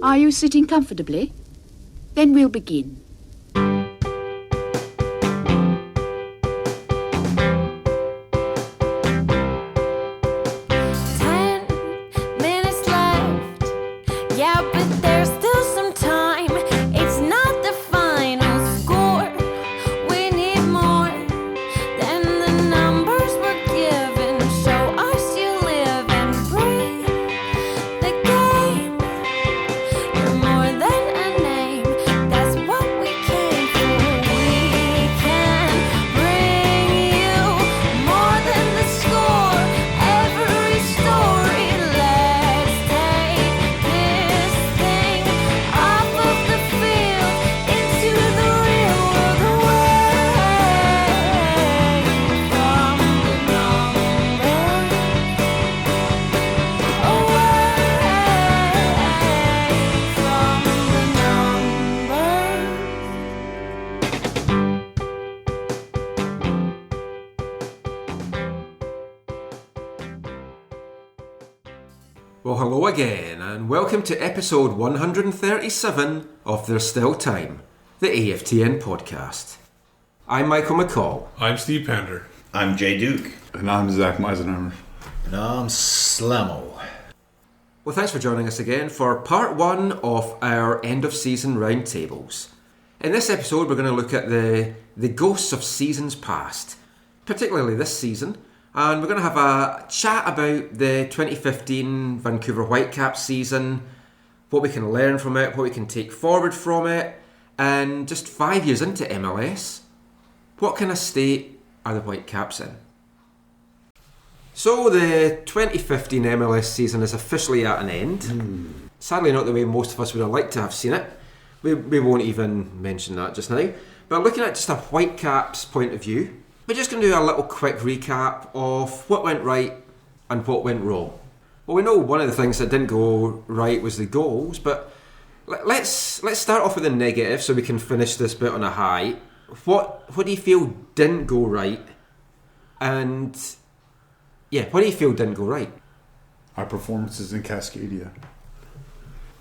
Are you sitting comfortably? Then we'll begin. Well, hello again, and welcome to episode 137 of There's Still Time, the AFTN podcast. I'm Michael McCall. I'm Steve Pander. I'm Jay Duke. And I'm Zach Meisenheimer. And I'm Slamo. Well, thanks for joining us again for part one of our end-of-season roundtables. In this episode, we're going to look at the ghosts of seasons past, particularly this season. And we're going to have a chat about the 2015 Vancouver Whitecaps season, what we can learn from it, what we can take forward from it, and just 5 years into MLS, what kind of state are the Whitecaps in? So the 2015 MLS season is officially at an end. Sadly not the way most of us would have liked to have seen it. We won't even mention that just now. But looking at just a Whitecaps point of view, we're just going to do a little quick recap of what went right and what went wrong. Well, we know one of the things that didn't go right was the goals, but let's start off with the negative so we can finish this bit on a high. What do you feel didn't go right? And what do you feel didn't go right? Our performances in Cascadia.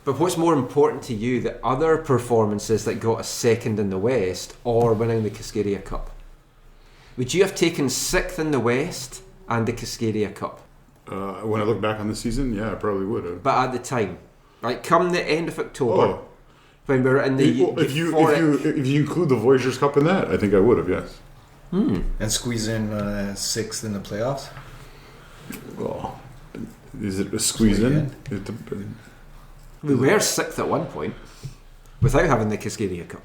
But what's more important to you, the other performances that got us second in the West or winning the Cascadia Cup? Would you have taken 6th in the West and the Cascadia Cup? When I look back on the season, yeah, I probably would have. But at the time, like come the end of October, when we were in the if you include the Voyageurs Cup in that, I think I would have, yes. And squeeze in 6th in the playoffs? Well, is it a squeeze in? We were 6th at one point without having the Cascadia Cup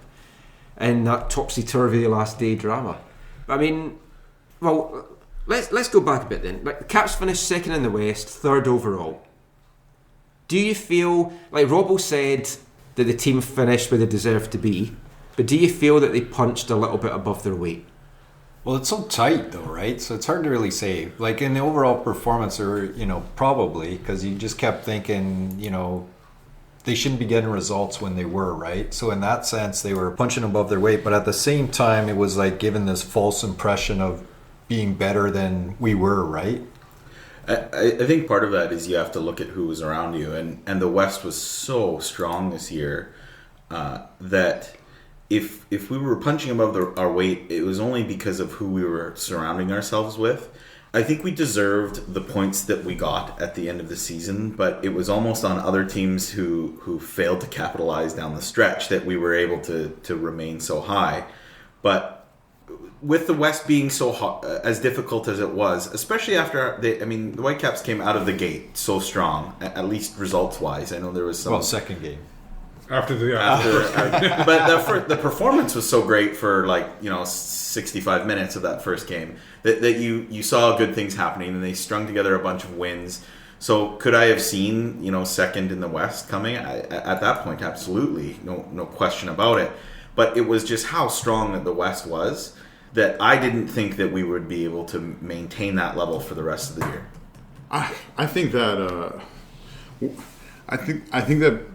in that topsy-turvy last day drama. I mean, well, let's go back a bit then. Like the Caps finished second in the West, third overall. Do you feel, like Robbo said, that the team finished where they deserved to be, but do you feel that they punched a little bit above their weight? Well, it's so tight though, right? So it's hard to really say. Like in the overall performance, or probably because you just kept thinking, they shouldn't be getting results when they were, right? So in that sense, they were punching above their weight. But at the same time, it was like given this false impression of being better than we were, right? I think part of that is you have to look at who was around you. And the West was so strong this year that if we were punching above our weight, it was only because of who we were surrounding ourselves with. I think we deserved the points that we got at the end of the season, but it was almost on other teams who failed to capitalize down the stretch that we were able to remain so high. But with the West being so hot, as difficult as it was, especially after the Whitecaps came out of the gate so strong, at least results-wise. I know there was some... second game. But the performance was so great for 65 minutes of that first game that you saw good things happening, and they strung together a bunch of wins. So could I have seen second in the West coming at that point? Absolutely, no question about it. But it was just how strong that the West was that I didn't think that we would be able to maintain that level for the rest of the year. I think that I think that.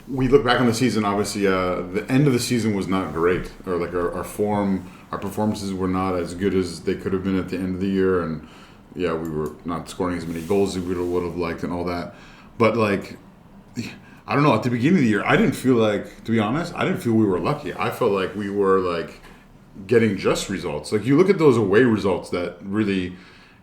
We look back on the season, obviously, the end of the season was not great. Or our form, our performances were not as good as they could have been at the end of the year. And we were not scoring as many goals as we would have liked and all that. But I don't know. At the beginning of the year, I didn't feel like, to be honest, I didn't feel we were lucky. I felt like we were like getting just results. Like you look at those away results that really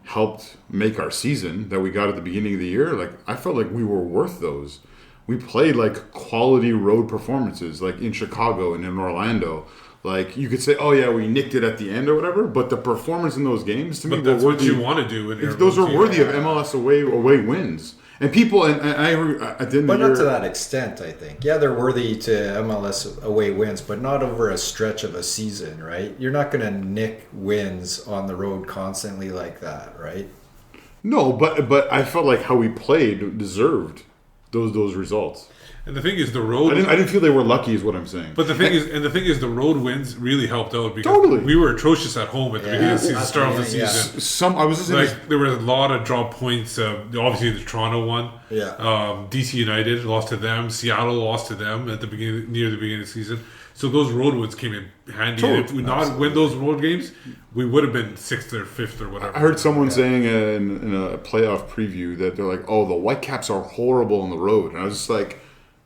helped make our season that we got at the beginning of the year. Like I felt like we were worth those. We played like quality road performances, like in Chicago and in Orlando. Like you could say, oh yeah, we nicked it at the end or whatever, but the performance in those games to me, that's were what you want to do. Those are worthy of MLS away wins. And people, and I at the end but of the not year, to that extent. I think, yeah, they're worthy to MLS away wins, but not over a stretch of a season, right? You're not going to nick wins on the road constantly like that, right? No, but I felt like how we played deserved those results. And the thing is, the road. I didn't feel they were lucky, is what I'm saying. But the thing is, the road wins really helped out because Totally. we were atrocious at home at the beginning of the season, start of the season. I was listening. Like there were a lot of drop points. Obviously, the Toronto one. Yeah. DC United lost to them. Seattle lost to them at the near the beginning of the season. So those road wins came in handy. Totally. And if we not win those road games, we would have been 6th or 5th or whatever. I heard someone saying in a playoff preview that they're like, "Oh, the Whitecaps are horrible on the road," and I was just like,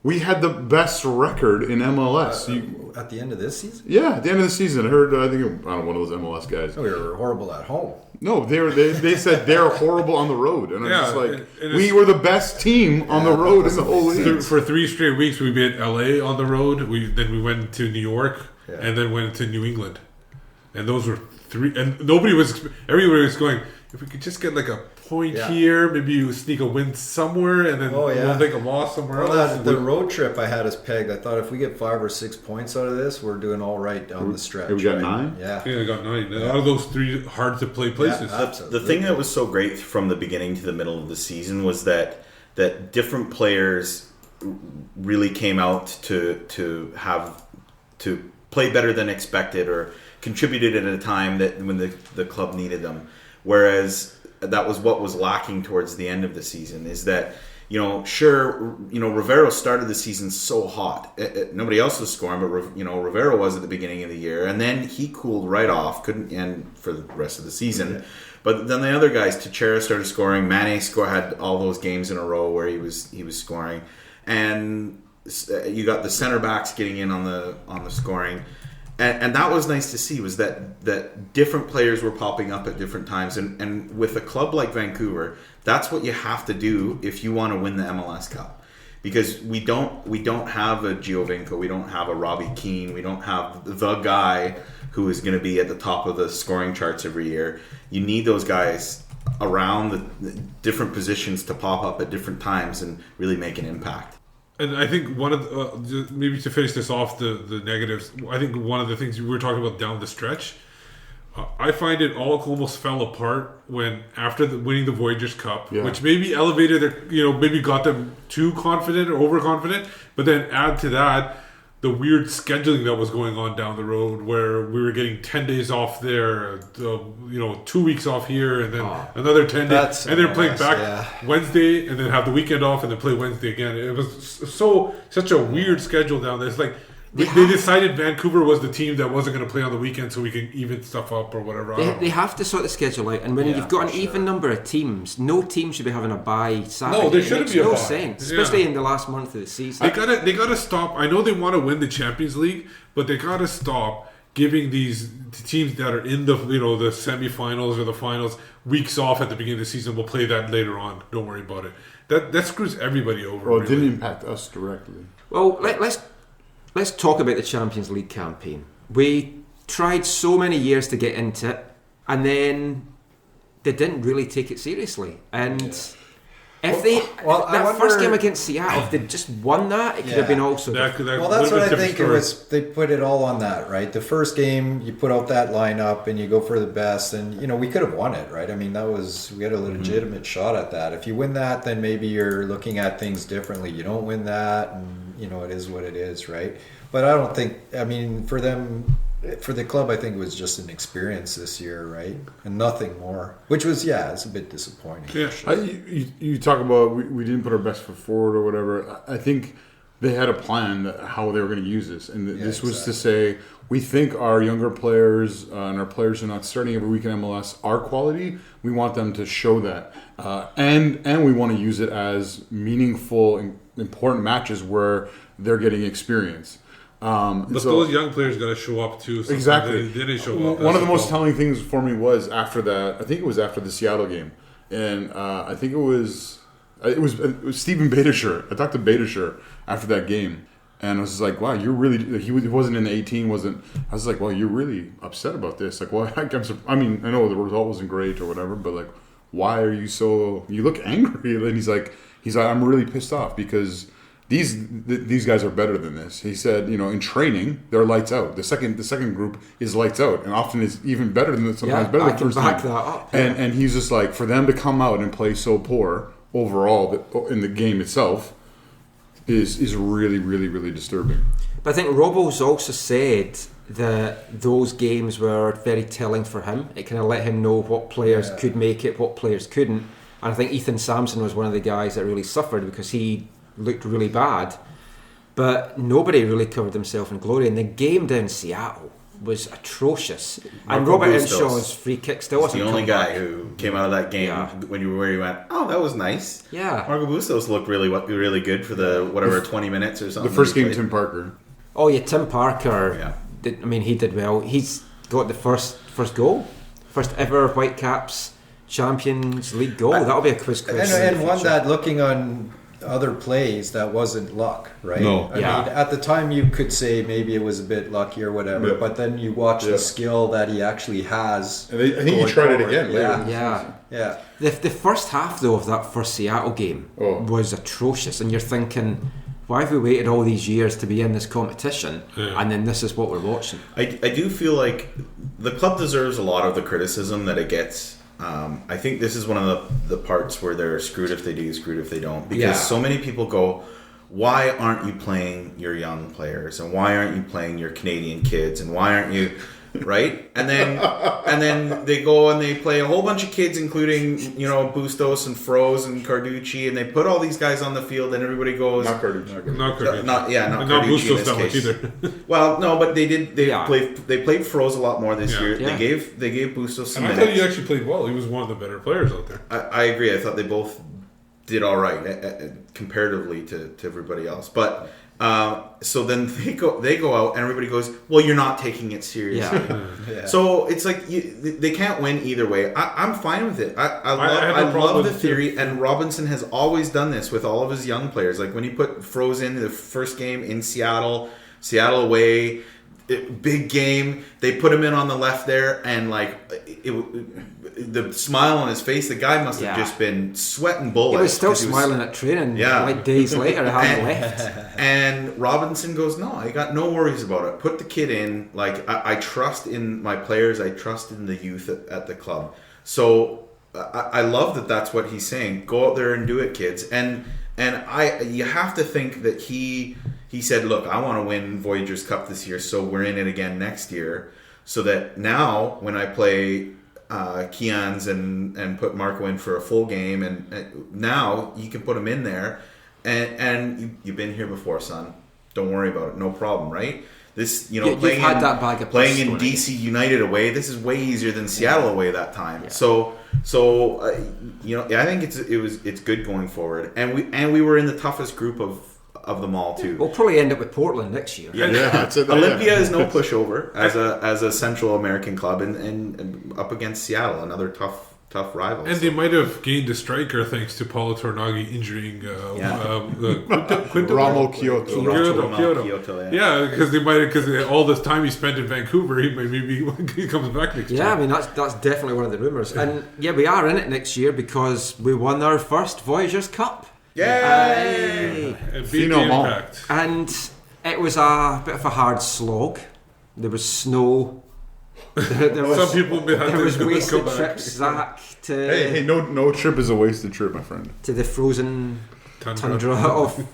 "We had the best record in MLS." At the end of this season? Yeah, at the end of the season, I heard. I don't know, one of those MLS guys. No, we were horrible at home. No, they said they're horrible on the road, and I'm Yeah, just like, and we were the best team on the road in the whole league. For 3 straight weeks, we beat LA on the road. Then we went to New York, and then went to New England, and those were 3. And everybody was going, if we could just get like a point here, maybe you sneak a win somewhere, and then we'll take a loss somewhere else. The road trip I had us pegged. I thought if we get 5 or 6 points out of this, we're doing all right down the stretch. We got right? 9? Yeah, I got 9. Out of those 3 hard to play places. Yeah, absolutely. The thing that was so great from the beginning to the middle of the season was that different players really came out to play better than expected or contributed at a time that when the club needed them. Whereas that was what was lacking towards the end of the season is that, Rivero started the season so hot. Nobody else was scoring, but, Rivero was at the beginning of the year. And then he cooled right off, couldn't end for the rest of the season. Yeah. But then the other guys, Teixeira started scoring. Mane had all those games in a row where he was scoring. And you got the center backs getting in on the scoring. And that was nice to see, was that different players were popping up at different times. And with a club like Vancouver, that's what you have to do if you want to win the MLS Cup. Because we don't have a Giovinco, we don't have a Robbie Keane, we don't have the guy who is going to be at the top of the scoring charts every year. You need those guys around the different positions to pop up at different times and really make an impact. And I think one of maybe to finish this off, the negatives, I think one of the things we were talking about down the stretch, I find it all almost fell apart when after winning the Voyageurs Cup, which maybe elevated their, maybe got them too confident or overconfident, but then add to that the weird scheduling that was going on down the road where we were getting 10 days off there, 2 weeks off here, and then another 10 days, and they're playing back Wednesday, and then have the weekend off, and then play Wednesday again. It was such a weird schedule down there. It's like they decided Vancouver was the team that wasn't going to play on the weekend, so we can even stuff up or whatever. They have to sort the schedule out, and when you've got an even number of teams, no team should be having a bye Saturday. No, there shouldn't be a bye. It makes no sense, especially in the last month of the season. They gotta stop. I know they want to win the Champions League, but they gotta stop giving these teams that are in the the semifinals or the finals weeks off at the beginning of the season. We'll play that later on. Don't worry about it. That screws everybody over. Well, it didn't impact us directly. Well, let's talk about the Champions League campaign. We tried so many years to get into it, and then they didn't really take it seriously. And if that first game against Seattle, if they'd just won that, it could have been also. That's what I think it was. They put it all on that, right? The first game, you put out that lineup and you go for the best, and we could have won it, right? I mean, we had a legitimate shot at that. If you win that, then maybe you're looking at things differently. You don't win that, and it is what it is, right? But I don't think. I mean, for the club, I think it was just an experience this year, right? And nothing more. Which was, it's a bit disappointing. Yeah. You talk about we didn't put our best foot forward or whatever. I think they had a plan that how they were going to use this, and this was to say, we think our younger players and our players who are not starting every week in MLS are quality. We want them to show that, and we want to use it as meaningful and important matches where they're getting experience. But those young players got to show up too. Exactly. They didn't show up. One of the most telling things for me was after that. I think it was after the Seattle game, and I think it was Stephen Beitasher. I talked to Beitasher after that game, and I was just like, "Wow, you're really." He wasn't in the 18. Wasn't. I was like, "Well, you're really upset about this." Like, well, I mean, I know the result wasn't great or whatever, but like, why are you so? You look angry. And he's like, I'm really pissed off because these guys are better than this. He said, in training they're lights out. The second group is lights out, and often is even better than sometimes better than the first back team. that up. And he's just like, for them to come out and play so poor overall in the game itself is really, really, really disturbing. But I think Robbo's also said that those games were very telling for him. It kind of let him know what players could make it, what players couldn't. And I think Ethan Sampson was one of the guys that really suffered because he looked really bad. But nobody really covered himself in glory. And the game down in Seattle was atrocious. And Robert Inshaw's free kick still wasn't the only come guy back. who came out of that game when you were where you went, oh, that was nice. Yeah. Marco Bustos looked really good for the 20 minutes or something. The first game, Tim Parker. Oh yeah, Tim Parker. Yeah. He did well. He's got the first goal, first ever Whitecaps Champions League goal. That'll be a quiz question. And one that, looking on other plays, that wasn't luck, right? No. I mean, at the time you could say maybe it was a bit lucky or whatever, but then you watch the skill that he actually has. And I think he tried it again later. Yeah. The first half though of that first Seattle game was atrocious, and you're thinking, why have we waited all these years to be in this competition, and then this is what we're watching? I do feel like the club deserves a lot of the criticism that it gets. I think this is one of the parts where they're screwed if they do, screwed if they don't. Because so many people go, why aren't you playing your young players? And why aren't you playing your Canadian kids? And why aren't you... Right? And then they go and they play a whole bunch of kids, including, Bustos and Froze and Carducci, and they put all these guys on the field and everybody goes... Not Carducci. Not Carducci. Not Carducci Bustos in this case. Either. Well, no, but they played Froze a lot more this year. Yeah. They gave Bustos some And I minutes. thought he actually played well. He was one of the better players out there. I agree. I thought they both did all right comparatively to everybody else. But so then they go out and everybody goes, well, you're not taking it seriously. Yeah. So it's like they can't win either way. I'm fine with it. I love the theory, and Robinson has always done this with all of his young players. Like when he put Froze in the first game in Seattle away, big game, they put him in on the left there, and the smile on his face, the guy must have just been sweating bullets. He was still smiling at training. Days later, having left. And Robinson goes, no, I got no worries about it. Put the kid in. I trust in my players. I trust in the youth at the club. So I love that. That's what he's saying. Go out there and do it, kids. And you have to think that he said, look, I want to win Voyageurs Cup this year, so we're in it again next year. So that now when I play Keons and put Marco in for a full game, and now you can put him in there, and you've been here before, son. Don't worry about it. No problem, right? This, playing had that bag of playing in piss, DC United away. This is way easier than Seattle away that time. Yeah. So I think it's good going forward, and we were in the toughest group of them all too. We'll probably end up with Portland next year. That's it. Olympia is no pushover as a Central American club, and up against Seattle, another tough rival. And they might have gained a striker thanks to Paulo Tornagi injuring Ramo Kyoto. Yeah, because all this time he spent in Vancouver, maybe he comes back next year. Yeah, I mean that's definitely one of the rumours. And we are in it next year because we won our first Voyageurs Cup. Yay! And beat the Impact. And it was a bit of a hard slog. There was snow. There was wasted trips, Zach, to... Hey, no trip is a wasted trip, my friend. To the frozen tundra of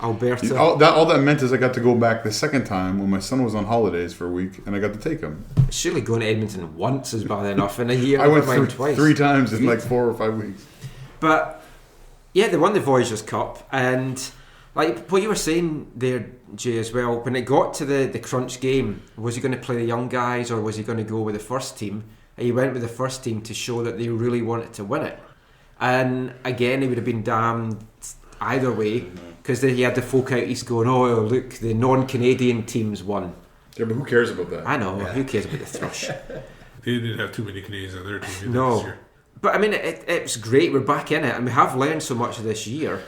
Alberta. All that meant is I got to go back the second time when my son was on holidays for a week, and I got to take him. Surely going to Edmonton once is bad enough in a year. I went through twice. 3 times in 4 or 5 weeks. But... yeah, they won the Voyageurs Cup, and Like what you were saying there, Jay, as well, when it got to the crunch game, was he going to play the young guys or was he going to go with the first team? And he went with the first team to show that they really wanted to win it. And again, he would have been damned either way, because he had the folk out east going, oh, look, the non-Canadian teams won. Yeah, but who cares about that? I know, who cares about the thrush? They didn't have too many Canadians on their team either this No. year. But I mean, it's great, we're back in it, and we have learned so much this year.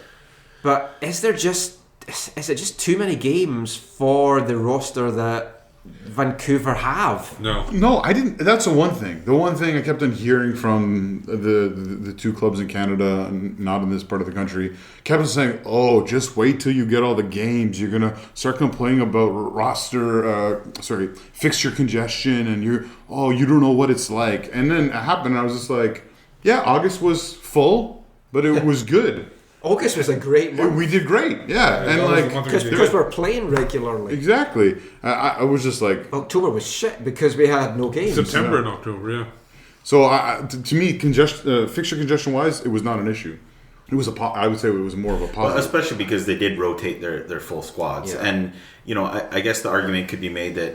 But is it just too many games for the roster that Vancouver have? No, I didn't. That's the one thing. The one thing I kept on hearing from the two clubs in Canada, and not in this part of the country, kept on saying, "Oh, just wait till you get all the games. You're gonna start complaining about fixture congestion, and you don't know what it's like." And then it happened. And I was just like, "Yeah, August was full, but it was good." August was a great month. We did great, yeah, and that was the month we did. because we're playing regularly. exactly. I was just like, October was shit because we had no games. September and October, yeah. so to me, fixture congestion wise, it was not an issue. It was I would say it was more of a Well, positive. especially because they did rotate their full squads. Yeah. And, I guess the argument could be made that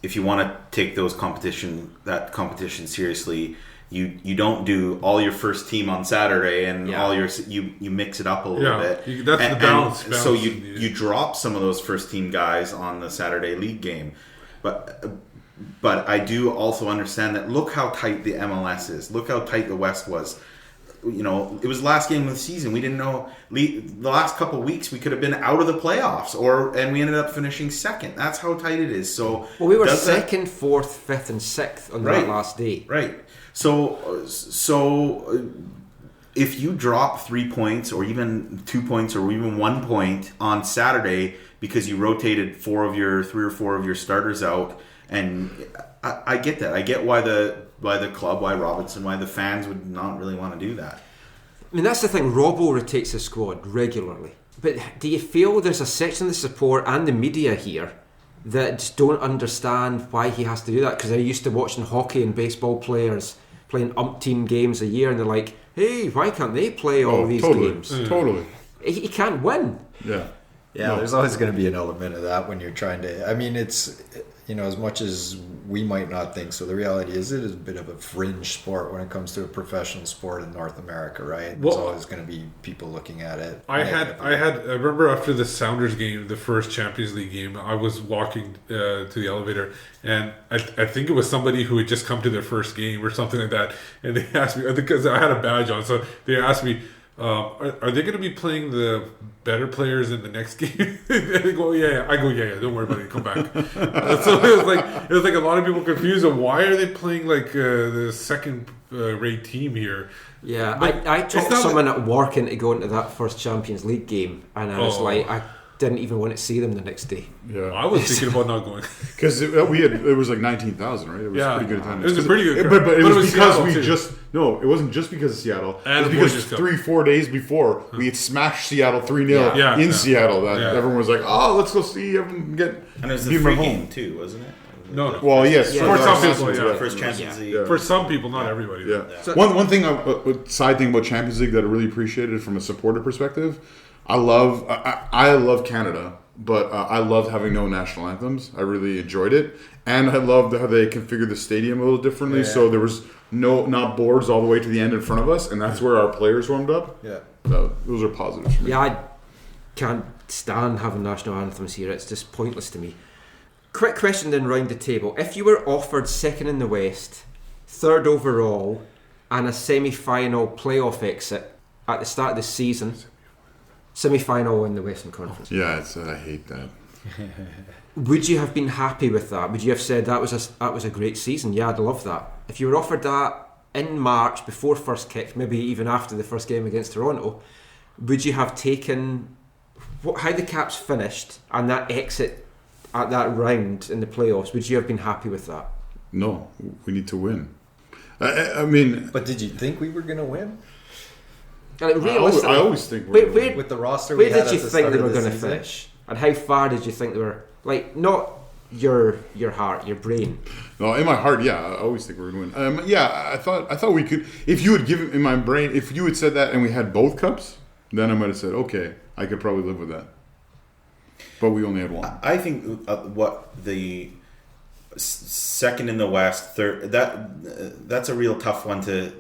if you want to take that competition seriously, you don't do all your first team on Saturday and all your you mix it up a little bit. That's the balance. So you drop some of those first team guys on the Saturday league game, but I do also understand that. Look how tight the MLS is. Look how tight the West was. It was the last game of the season. We didn't know the last couple of weeks we could have been out of the playoffs, and we ended up finishing second. That's how tight it is. So we were second, fourth, fifth, and sixth on that last day. Right. So if you drop 3 points or even 2 points or even 1 point on Saturday because you rotated 3 or 4 of your starters out, and I get that. I get why the club, why Robinson, why the fans would not really want to do that. I mean, that's the thing. Robbo rotates the squad regularly. But do you feel there's a section of the support and the media here that just don't understand why he has to do that? Because they're used to watching hockey and baseball players playing umpteen games a year, and they're like, hey, why can't they play all these games? Totally. He can't win. Yeah. Yeah, there's always going to be an element of that when you're trying to. I mean, it's, as much as we might not think so, the reality is it is a bit of a fringe sport when it comes to a professional sport in North America, right? There's always going to be people looking at it. I remember after the Sounders game, the first Champions League game, I was walking to the elevator, and I think it was somebody who had just come to their first game or something like that, and they asked me, because I had a badge on, so they asked me, are they going to be playing the better players in the next game? They go, yeah. I go, yeah. Don't worry about it. Come back. So it was like a lot of people confused. Why are they playing like the second rate team here? Yeah, But I it's talked not someone at work into going to that first Champions League game, and I was like, I didn't even want to see them the next day. Yeah. I was thinking about not going. Because it was like 19,000, right? It was pretty good attendance. It was a pretty good. But it was because Seattle it wasn't just because of Seattle. And it was because the Voyageurs Cup. 3-4 days before we had smashed Seattle 3-0 in Seattle. That everyone was like, oh, let's go see everyone get. And it was beat a them free at home. game too, wasn't it? No. Well, yes. Yeah. For some people, yeah. First Champions League. For some people, not everybody. Yeah. So- One thing, side thing about Champions League that I really appreciated from a supporter perspective, I love Canada, but I loved having no national anthems. I really enjoyed it, and I loved how they configured the stadium a little differently. Yeah. So there was not boards all the way to the end in front of us, and that's where our players warmed up. Yeah. So those are positives for me. Yeah, I can't stand having national anthems here. It's just pointless to me. Quick question then round the table. If you were offered second in the West, third overall, and a semi-final playoff exit at the start of the season, semi-final in the Western Conference, Yeah, I hate that. would you have been happy with that? Would you have said that was a great season? Yeah, I'd love that. If you were offered that in March before first kick, maybe even after the first game against Toronto, would you have taken how the Caps finished and that exit at that round in the playoffs? Would you have been happy with that? No, we need to win. I mean, But did you think we were going to win? Like, realistically, I always think where With the roster we did had you at the think start they of were the going to season? finish? And how far did you think they were? Like, not your heart, your brain. No, in my heart, yeah, I always think we're going to win. I thought we could. If you had given in my brain, if you had said that and we had both cups, then I might have said, okay, I could probably live with that. but we only had one. I think what the second in the West, third, that's a real tough one to.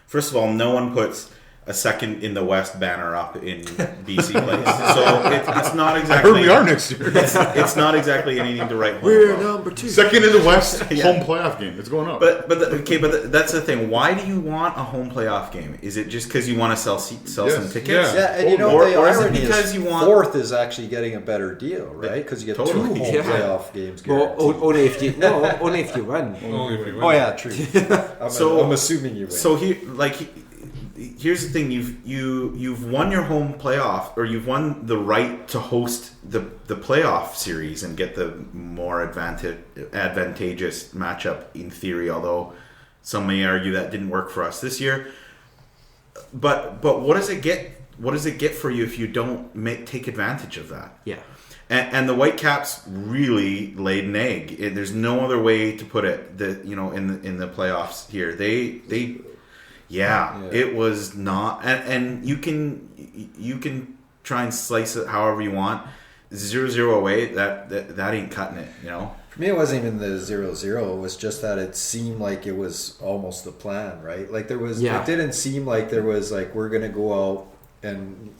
First of all, no one puts a second in the West banner up in BC Place, so it's not exactly. I heard we are next year. It's not exactly anything to write home We're about. number 2. Second in the West home playoff game. It's going up. But that's the thing. Why do you want a home playoff game? Is it just because you want to sell some tickets? Yeah. And you know, Or the is it irony because is you want- fourth is actually getting a better deal, right? Because you get Totally. 2 home Yeah. playoff games. Well, guaranteed. only if you only if you win. Only if you win. Oh yeah, true. I'm assuming you win. So here's the thing: you've won your home playoff, or you've won the right to host the playoff series and get the more advantageous matchup in theory. Although some may argue that didn't work for us this year. But what does it get? What does it get for you if you don't take advantage of that? Yeah. And the Whitecaps really laid an egg. There's no other way to put it. In the playoffs here, it was not. And you can try and slice it however you want. 0-0 away, that ain't cutting it. For me, it wasn't even the 0-0. It was just that it seemed like it was almost the plan, right? Like there was. Yeah. It didn't seem like there was like we're gonna go out and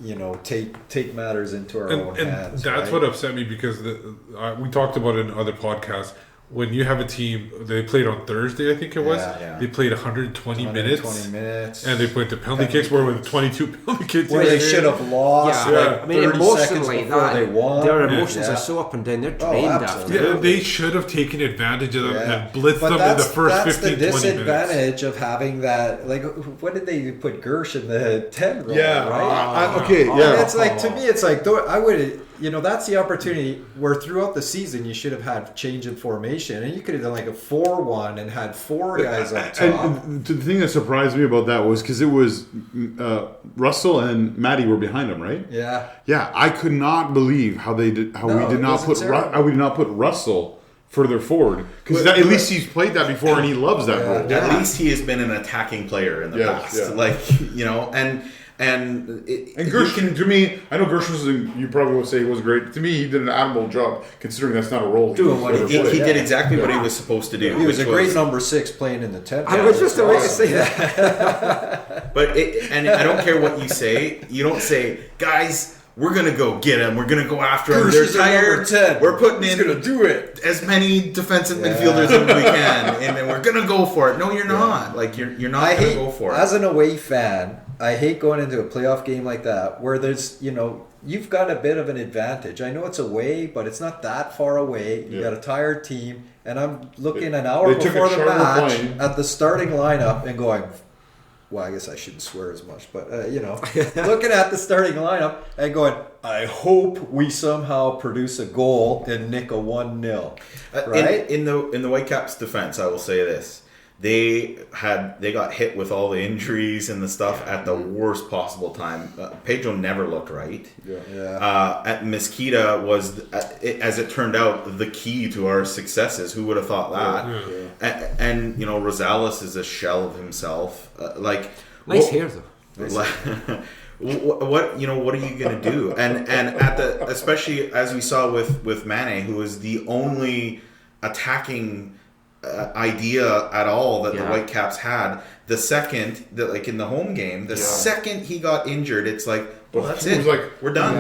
take matters into our own hands. That's right? what upset me, because we talked about it in other podcasts. When you have a team, they played on Thursday, I think it was. Yeah. They played 120 minutes. 120 minutes. And they went to penalty kicks where with 22 penalty kicks. Where they should have lost. Yeah, Like I mean, 30 seconds emotionally, before they won. their emotions Yeah. are so up and down. They're drained after. absolutely. Yeah, they should have taken advantage of them and blitzed But them in the first 15, 20 that's the minutes. disadvantage of having that. Like, what did they put Gersh in the 10 role? Yeah. right. Okay. And Yeah. it's like, to me, it's like I would. That's the opportunity where throughout the season you should have had change in formation, and you could have done like a 4-1 and had 4 guys up top. And the thing that surprised me about that was because it was Russell and Matty were behind him, right? Yeah. Yeah, I could not believe how we did not put Russell further forward, because at least he's played that before and he loves that role. At least he has been an attacking player in the past. Yeah. And Gersh, to me, I know Gersh was. You probably will say he was great. To me, he did an admirable job, considering that's not a role. Doing what He did exactly what he was supposed to do. He was a great number 6 playing in the 10. I was just about to say that. But and I don't care what you say. You don't say, guys, we're gonna go get him. We're gonna go after him. They're tired. 10. We're putting He's in gonna do it. as many defensive midfielders as we can, and then we're gonna go for it. No, you're not. Like you're not gonna go for it. As an away fan, I hate going into a playoff game like that where there's, you've got a bit of an advantage. I know it's away, but it's not that far away. You got a tired team, and I'm looking an hour before the match at the starting lineup and going, well, I guess I shouldn't swear as much, but looking at the starting lineup and going, I hope we somehow produce a goal and nick a 1-0. Right? In the Whitecaps' defense, I will say this. They got hit with all the injuries and the stuff at the worst possible time. Pedro never looked right. At Mosquita was, as it turned out, the key to our successes. Who would have thought that? And Rosales is a shell of himself. Nice hair though. What are you going to do? And especially as we saw with Mane, who was the only attacking idea at all that the Whitecaps had. The second that, in the home game, second he got injured, it's like, well, that's it. We're done.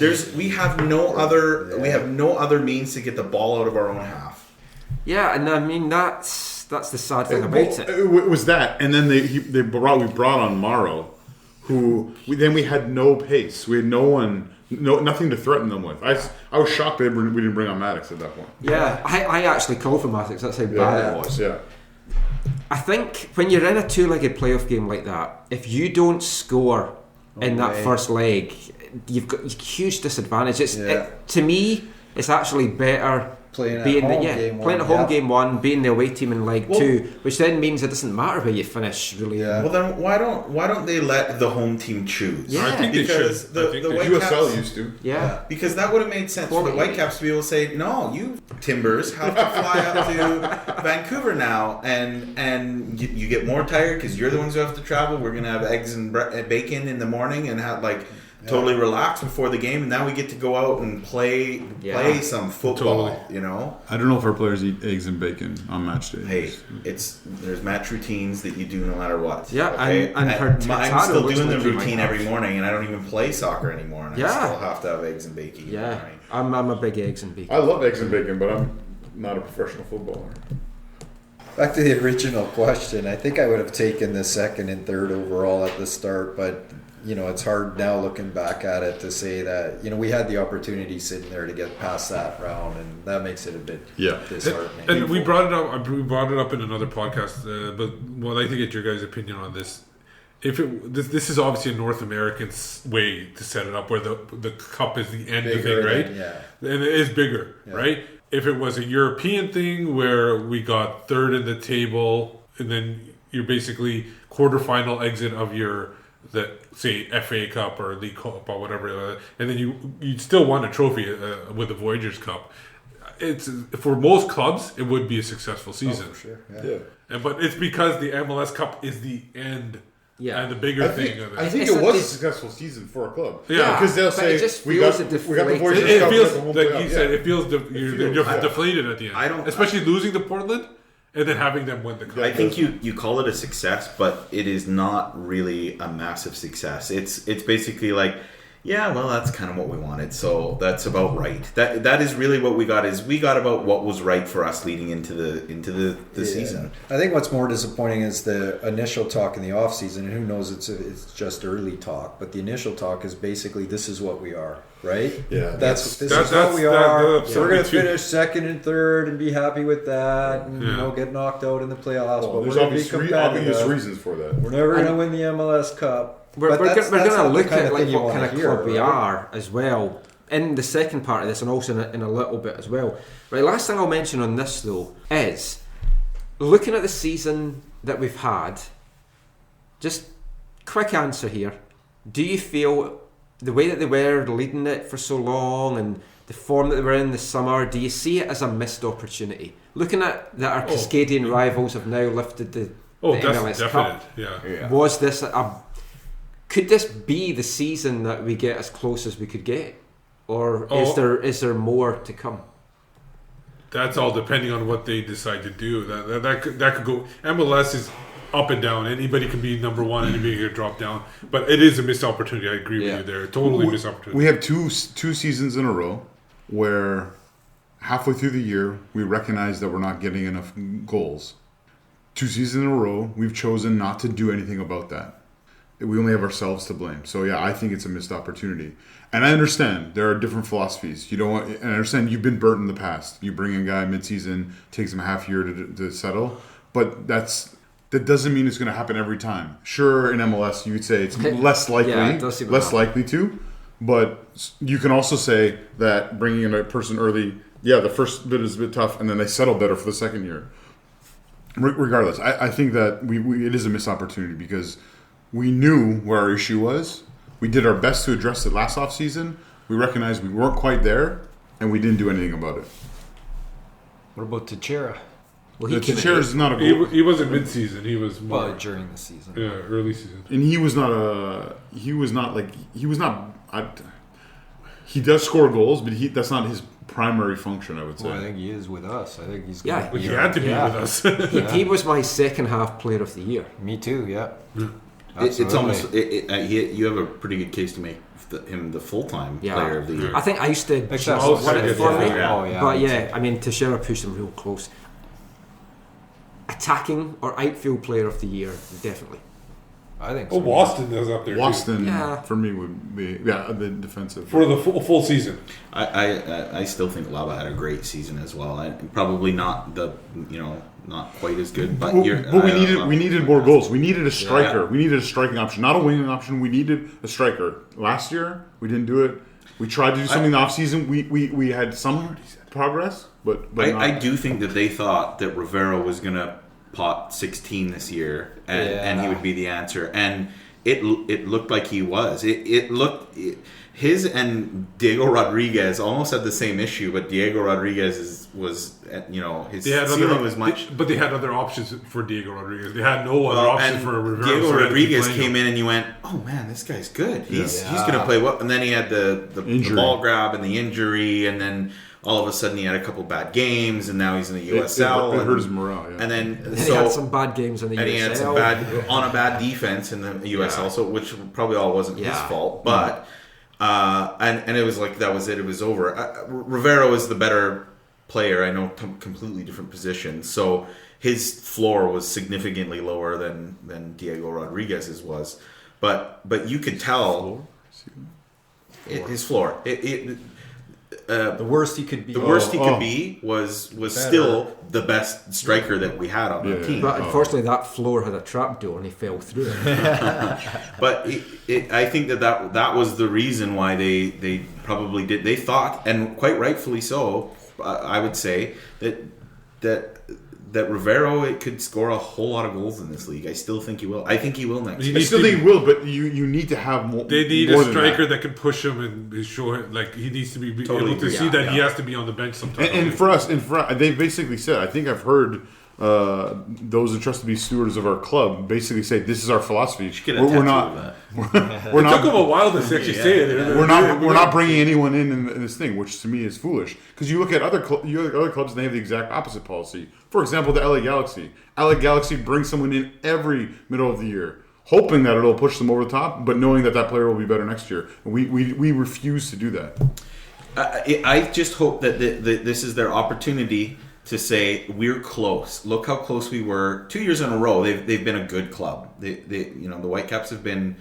Yeah. We have no other means to get the ball out of our own half. Yeah, and I mean that's the sad thing about it. It was that, and then we brought on Morrow, who we had no pace. We had nothing to threaten them with. I was shocked that we didn't bring on Maddox at that point. Yeah, I actually called for Maddox. That's how bad it was. Yeah. I think when you're in a 2-legged playoff game like that, if you don't score in that first leg, you've got a huge disadvantage. To me, it's actually better playing at home game 1, being the away team in leg 2, which then means it doesn't matter where you finish, really. Well, then why don't they let the home team choose? Yeah. I think because they should. the USL used to. Yeah. Because that would have made sense for the Whitecaps to be able to say, no, you Timbers have to fly up to Vancouver now, and you get more tired because you're the ones who have to travel. We're going to have eggs and bacon in the morning and have totally relaxed before the game, and now we get to go out and play some football. Totally. You know. I don't know if our players eat eggs and bacon on match day. Hey, there's match routines that you do no matter what. Yeah, okay? and I'm still doing the like you might routine have. every morning, and I don't even play soccer anymore, and I still have to have eggs and bacon. Yeah, Right? I'm a big eggs and bacon. I love eggs and bacon, but I'm not a professional footballer. Back to the original question, I think I would have taken the second and third overall at the start, but it's hard now looking back at it to say that we had the opportunity sitting there to get past that round, and that makes it a bit disheartening. And we brought it up. We brought it up in another podcast. But what I think, get your guys' opinion on this. This is obviously a North American way to set it up, where the cup is the end of the thing, right? And it is bigger, right? If it was a European thing where we got third in the table, and then you're basically quarterfinal exit of say FA Cup or League Cup or whatever, and then you'd still won a trophy with the Voyageurs Cup. It's for most clubs, it would be a successful season. For sure, yeah. But it's because the MLS Cup is the end. Yeah. And the bigger thing of it. I think it was a successful season for a club. Yeah. Because they'll say, we got the Voyageurs It Cup, feels, we got the like home you playoff. said, it feels you're deflated at the end. Especially losing to Portland and then having them win the cup. I think you call it a success, but it is not really a massive success. It's basically like, yeah, well, that's kind of what we wanted, so that's about right. That is really what we got. Is we got about what was right for us leading into the season. I think what's more disappointing is the initial talk in the off season, and who knows, it's just early talk, but the initial talk is basically this is what we are, right? Yeah, this is what we are. We're going to finish second and third and be happy with that, and get knocked out in the playoffs. But There's we're going to be competitive. obvious reasons for that. We're never going to win the MLS Cup. We're going to look at like what kind of hear, club we are as well in the second part of this, and also in a little bit as well. Right, last thing I'll mention on this though is looking at the season that we've had. Just quick answer here: do you feel the way that they were leading it for so long and the form that they were in the summer? Do you see it as a missed opportunity? Looking at that, our Cascadian rivals have now lifted the MLS Cup. Yeah. Was this could this be the season that we get as close as we could get, or is there more to come? That's all depending on what they decide to do. That could go. MLS is up and down. Anybody can be number one. Anybody can drop down. But it is a missed opportunity. I agree with you there. Totally missed opportunity. We have two seasons in a row where halfway through the year we recognize that we're not getting enough goals. 2 seasons in a row we've chosen not to do anything about that. We only have ourselves to blame. So yeah, I think it's a missed opportunity. And I understand there are different philosophies. You don't want, and I understand you've been burnt in the past. You bring in a guy mid-season, takes him a half year to settle, but that doesn't mean it's going to happen every time. Sure, in MLS you would say it's less likely to, but you can also say that bringing in a person early, the first bit is a bit tough, and then they settle better for the second year. Regardless, I think that it is a missed opportunity because we knew where our issue was. We did our best to address it last offseason. We recognized we weren't quite there, and we didn't do anything about it. What about Teixeira? Well, Teixeira is not a goal. He wasn't mid-season. He was more during the season. Yeah, early season. And he does score goals, but that's not his primary function, I would say. Well, I think he is with us. I think he's he had to be with us. He was my second half player of the year. Me too, yeah. It's almost you have a pretty good case to make him the full-time player of the year. I think I used to win it for me. But I mean, Teixeira pushed him real close. Attacking or outfield player of the year, definitely. I think so. Boston is up there Boston, too. for me, would be the defensive. For the full season. I still think Lava had a great season as well. Probably not not quite as good, but we needed more goals. We needed a striker. We needed a striking option, not a winging option. We needed a striker. Last year, we didn't do it. We tried to do something in the offseason. We had some progress, but I do think that they thought that Rivera was going to pot 16 this year, and he would be the answer. And it looked like he was. his and Diego Rodriguez almost had the same issue, but Diego Rodriguez was his ceiling was much. But they had other options for Diego Rodriguez. They had no other options for Rivera. Diego Rodriguez came in, and you went, "Oh man, this guy's good. He's going to play well." And then he had the ball grab and the injury, and then all of a sudden he had a couple bad games, and now he's in the USL. It hurt his morale. Yeah. And then he had some bad games in the USL. And he had some on a bad defense in the USL, so which probably all wasn't his fault, but. And it was like that was it. It was over. Rivera was the better player. I know completely different positions, so his floor was significantly lower than Diego Rodriguez's was. But you could tell his floor. The worst he could be. The worst he could be was still the best striker that we had on the team. But unfortunately, that floor had a trapdoor and he fell through it. But I think that was the reason why they probably did. They thought, and quite rightfully so, I would say that Rivero could score a whole lot of goals in this league. I still think he will. I think he will next year. I still think he will, but you need to have more. They need a striker that can push him and show it. Like he needs to be able to see that he has to be on the bench sometimes. And for us, they basically said, I think I've heard those entrusted to be stewards of our club basically say, "This is our philosophy. We're not." We're not. It took them a while to actually say it. We're not bringing anyone in this thing, which to me is foolish. Because you look at other clubs, and they have the exact opposite policy. For example, the LA Galaxy. LA Galaxy brings someone in every middle of the year, hoping that it'll push them over the top, but knowing that player will be better next year. And we refuse to do that. I just hope that this is their opportunity to say we're close. Look how close we were 2 years in a row. They've been a good club. The Whitecaps have been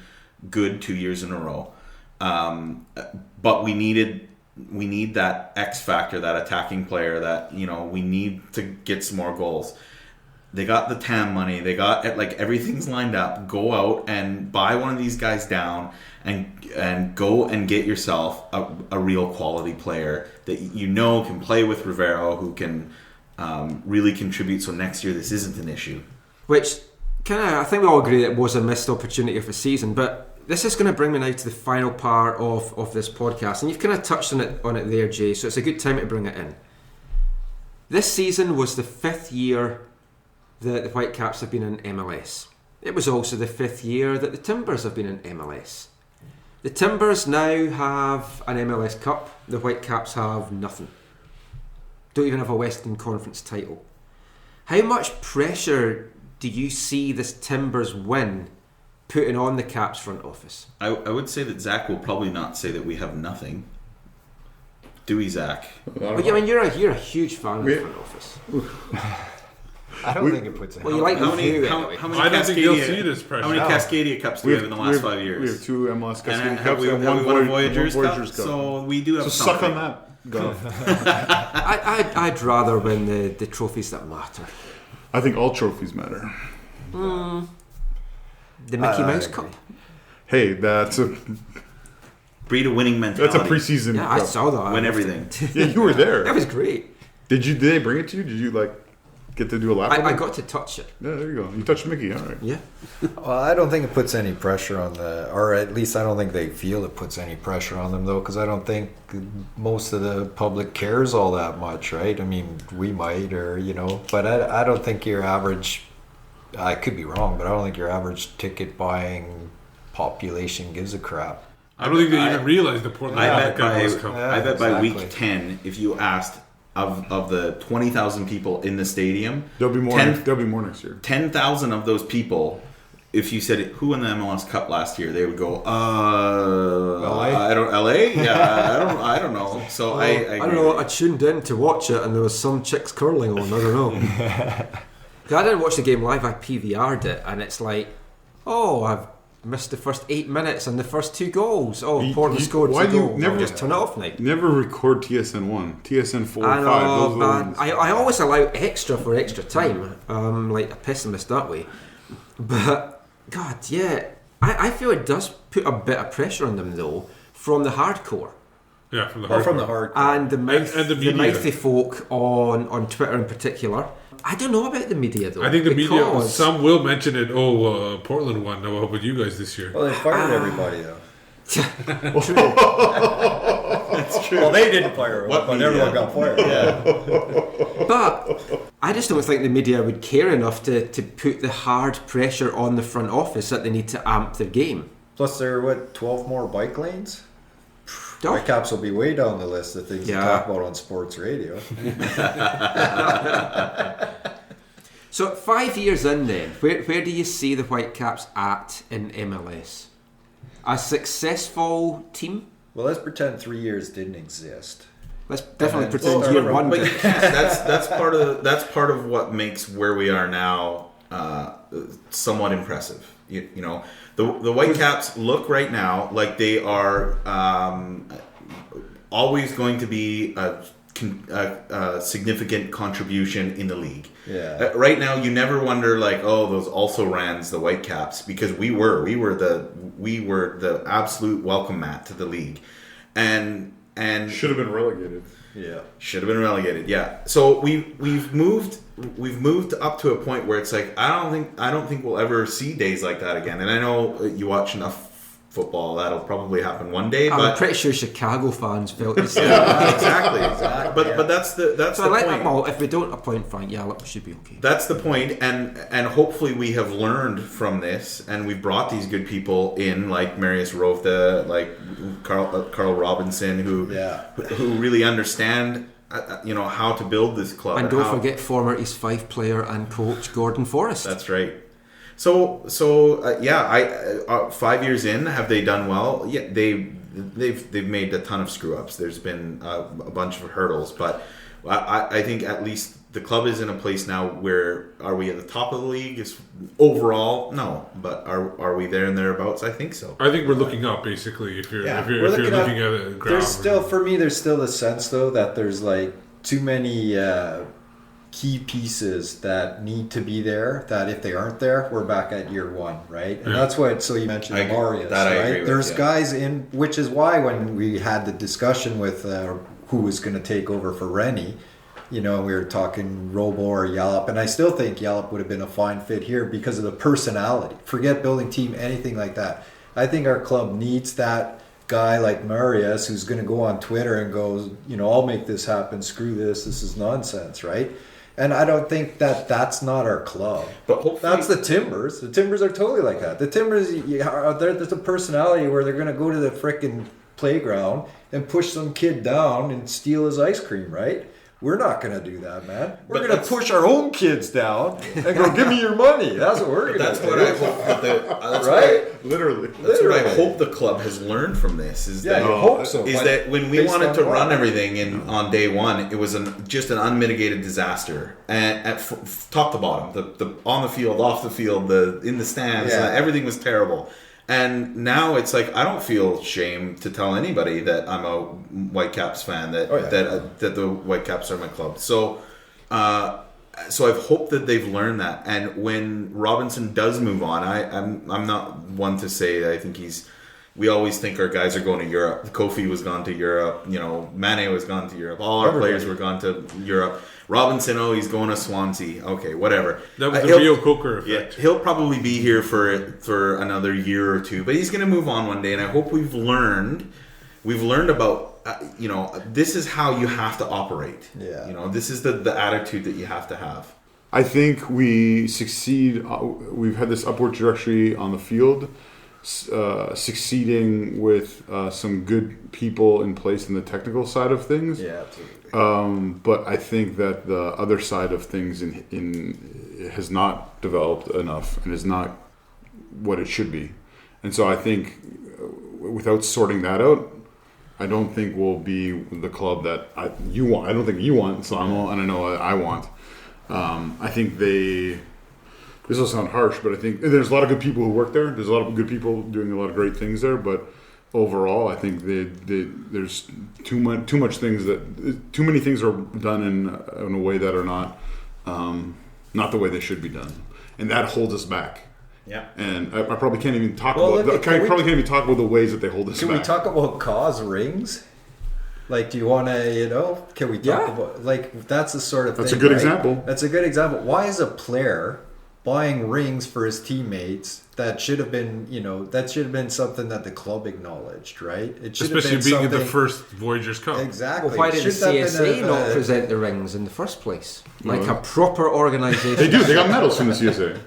good 2 years in a row. But we need that X factor, that attacking player that we need to get some more goals. They got the TAM money. They got everything's lined up. Go out and buy one of these guys down and go and get yourself a real quality player that can play with Rivero, who can really contribute. So next year this isn't an issue. Which I think we all agree that it was a missed opportunity of the season, but. This is going to bring me now to the final part of this podcast, and you've kind of touched on it there, Jay, so it's a good time to bring it in. This season was the 5th year that the Whitecaps have been in MLS. It was also the 5th year that the Timbers have been in MLS. The Timbers now have an MLS Cup, the Whitecaps have nothing. Don't even have a Western Conference title. How much pressure do you see this Timbers win putting on the Caps front office? I would say that Zach will probably not say that we have nothing. Do we, Zach? But you're a huge fan of the front office. I don't think it puts it. Well, you like how many I don't think they'll see this pressure. How many Cascadia Cups do we have in the last 5 years? We have 2 MLS Cascadia Cups. Cups and one Voyageurs Cup. So we do have something. Suck on that. Go. I'd rather win the trophies that matter. I think all trophies matter. The Mickey Mouse Cup. Hey, that's a breed of winning mentality. That's a preseason. Yeah, I saw that. Win everything. Yeah, you were there. That was great. Did they bring it to you? Did you get to do a lap? I got to touch it. Yeah, there you go. You touched Mickey. All right. Yeah. Well, I don't think it puts any pressure on or at least I don't think they feel it puts any pressure on them, though, because I don't think most of the public cares all that much, right? I mean, we might, but I don't think your average. I could be wrong, but I don't think your average ticket buying population gives a crap. I don't think they even realize the Portland. I bet by week 10, if you asked of the 20,000 people in the stadium, there'll be more next year. 10,000 of those people, if you said who won the MLS Cup last year, they would go, LA? Yeah, I don't know. So well, I don't know. I tuned in to watch it, and there was some chicks curling on. I don't know. I didn't watch the game live. I PVR'd it, and it's like, I've missed the first 8 minutes and the first 2 goals. Portland scored 2 goals. I'll just turn it off now. Never record TSN 1, TSN 4, I know, 5. I always allow extra for extra time. Like a pessimist that way. But God, yeah, I feel it does put a bit of pressure on them though from the hardcore. Yeah, from the hardcore. And the media. mouthy folk on Twitter in particular. I don't know about the media though. I think the media, some will mention it. Portland won. How about you guys this year? Well, they fired everybody though. That's true. Well, they didn't fire him, What but media? everyone got fired. Yeah. But I just don't think the media would care enough to put the hard pressure on the front office that they need to amp their game. Plus, there are, 12 more bike lanes? Oh. Whitecaps will be way down the list of things to talk about on sports radio. So 5 years in then, where do you see the Whitecaps at in MLS? A successful team? Well, let's pretend 3 years didn't exist. Let's definitely And pretend then- year one But did. you can't. That's part of what makes where we are now somewhat impressive. You know, the Whitecaps look right now like they are always going to be a significant contribution in the league. Yeah. Right now, you never wonder like, oh, those also rans the Whitecaps, because we were the absolute welcome mat to the league, and Should have been relegated. Yeah. should have been relegated. Yeah. So we've moved up to a point where it's like I don't think we'll ever see days like that again. And I know you watch enough football, that'll probably happen one day. I'm But pretty sure Chicago fans felt the same. exactly. But that's the So I the like point. them all. If we don't appoint Frank Yallop, we should be okay. That's the point, and hopefully we have learned from this, and we've brought these good people in, like Marius Rotha, like Carl Robinson, who really understand, how to build this club. And don't forget former East Fife player and coach Gordon Forrest. That's right. So 5 years in, have they done well? Yeah, they've made a ton of screw ups. There's been a bunch of hurdles, but I think at least the club is in a place now where, are we at the top of the league? Is overall no, but are we there and thereabouts? I think so. I think we're looking up basically. If you're We're looking at a graph. There's still the sense though that there's like too many key pieces that need to be there, that if they aren't there, we're back at year one, right? And that's what, so you mentioned I agree Marius, with, right? There's yeah. guys in, which is why when we had the discussion with who was going to take over for Rennie, we were talking Robo or Yallop, and I still think Yallop would have been a fine fit here because of the personality. Forget building team, anything like that. I think our club needs that guy like Marius who's going to go on Twitter and goes, I'll make this happen, screw this is nonsense, right? And I don't think that's not our club. But hopefully, That's the Timbers. The Timbers are totally like that. The Timbers, there's a personality where they're going to go to the frickin' playground and push some kid down and steal his ice cream, right? We're not going to do that, man. We're But going to that's- push our own kids down and go, give me your money. That's what we're going to do. that's what I hope that that's Right? Literally. That's what I hope the club has learned from this. Is Yeah, that you hope so. is but that when we based wanted on to what? run everything on day one, it was just an unmitigated disaster, and top to bottom, the on the field, off the field, in the stands, Yeah. everything was terrible. And now it's like I don't feel shame to tell anybody that I'm a Whitecaps fan, that that the Whitecaps are my club. So I've hoped that they've learned that. And when Robinson does move on, I'm not one to say that I think we always think our guys are going to Europe. Kofi was gone to Europe. Mane was gone to Europe. All our players were gone to Europe. Robinson, he's going to Swansea. Okay, whatever. That was the Rio Coker Yeah, effect. he'll probably be here for another year or two, but he's going to move on one day. And I hope we've learned about this is how you have to operate. Yeah. This is the attitude that you have to have. I think we succeed. We've had this upward trajectory on the field, succeeding with some good people in place in the technical side of things. Yeah, absolutely. But I think that the other side of things has not developed enough and is not what it should be. And so I think without sorting that out, I don't think we'll be the club that you want. I don't think you want, Samo, and I know I want. I think this will sound harsh, but I think there's a lot of good people who work there. There's a lot of good people doing a lot of great things there, but overall, I think there's too many things are done in a way that are not the way they should be done, and that holds us back. Yeah. And I probably can't even talk Well, about. can we- Probably can't even talk about the ways that they hold us Can back. we talk about cause rings? Like, do you want to, can we talk about, like, that's the sort of That's a thing, good right? example. That's a good example. Why is a player buying rings for his teammates. That should have been, something that the club acknowledged, right? It should Especially have been being in the something- first Voyageurs Cup. Exactly. Well, why It did the should have been CSA a- not present the rings in the first place? Like Well, a proper organisation. They do. They got medals from the CSA.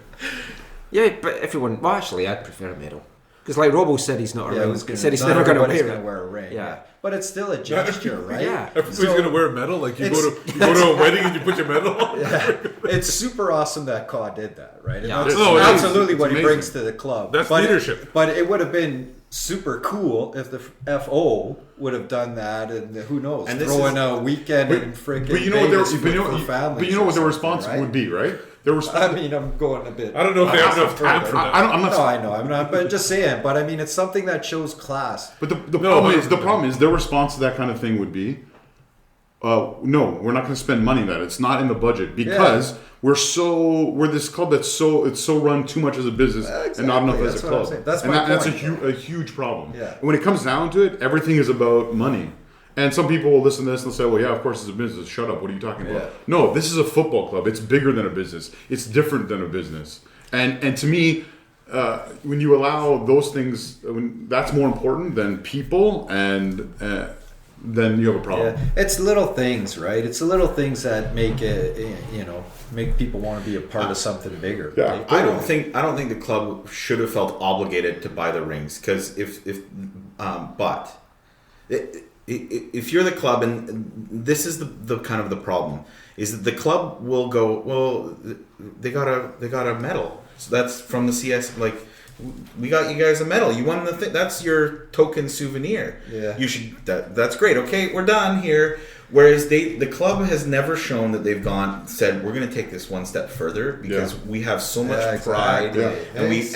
Yeah, but everyone. Well, actually, I'd prefer a medal because, like Robbo said, he's not a Yeah, ring. I was He gonna- said he's not never going to everybody's wear gonna it. wear a ring. Yeah. Yeah. But it's still a gesture, right? Yeah. Everybody's So- gonna wear a medal. Like you It's- go to a wedding and you put your medal on. Yeah. It's super awesome that Ka did that, right? And Yeah. that's No, it is. absolutely what It's he amazing. brings to the club. That's But leadership. But it would have been super cool if the FO would have done that, and who knows, And this throw is- in a weekend in freaking But you know what their Vegas but you know, for families but you know what their or response something, right? would be, right? Their response. I mean, I'm going a bit. I don't know if they have enough time for that. I'm not. No, I know, I'm not. But just saying. But I mean, it's something that shows class. But the No, problem is their response to that kind of thing would be, no, we're not going to spend money on that. It's not in the budget because we're this club that's so run too much as a business and not enough Exactly, as a that's what I'm club. saying. That's and my that's point. a huge problem. Yeah. And when it comes down to it, everything is about money. And some people will listen to this and they'll say, well, yeah, of course it's a business. Shut up. What are you talking about? Yeah. No, this is a football club. It's bigger than a business. It's different than a business. And to me, when you allow those things, that's more important than people, and then you have a problem. Yeah, it's little things, right? It's the little things that make it, make people want to be a part of something bigger. Yeah. right? I don't think the club should have felt obligated to buy the rings because if you're the club, and this is the kind of the problem, is that the club will go, well, they got a medal, so that's from the CS. Like, we got you guys a medal. You won the thing. That's your token souvenir. Yeah. You should. That's great. Okay, we're done here. Whereas the club has never shown that they've said we're going to take this one step further because we have so much pride, exactly.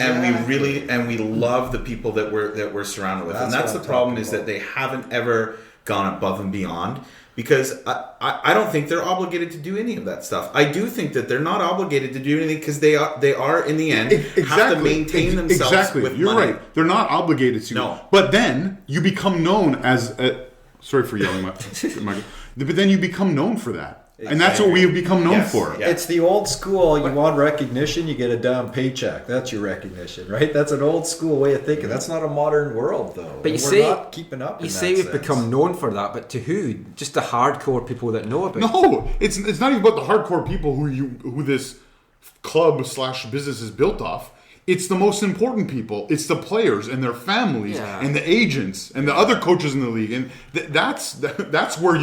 and we love the people that we're surrounded with, and That's that's the what I'm problem talking is about. that they haven't ever gone above and beyond. Because I don't think they're obligated to do any of that stuff. I do think that they're not obligated to do anything because they are in the end have to maintain themselves. Exactly, with you're money. right. They're not obligated to. No. But then you become known as. Sorry for yelling, Michael. But then you become known for that, and that's what we have become known Yes, for. yeah. It's the old school. You want recognition, you get a down paycheck. That's your recognition, right? That's an old school way of thinking. That's not a modern world, though. But you We're say not keeping up. You in say that we've sense. become known for that, but to who? Just the hardcore people that know about it. No, it's not even about the hardcore people who this club / business is built off. It's the most important people. It's the players and their families and the agents and the other coaches in the league, and that's where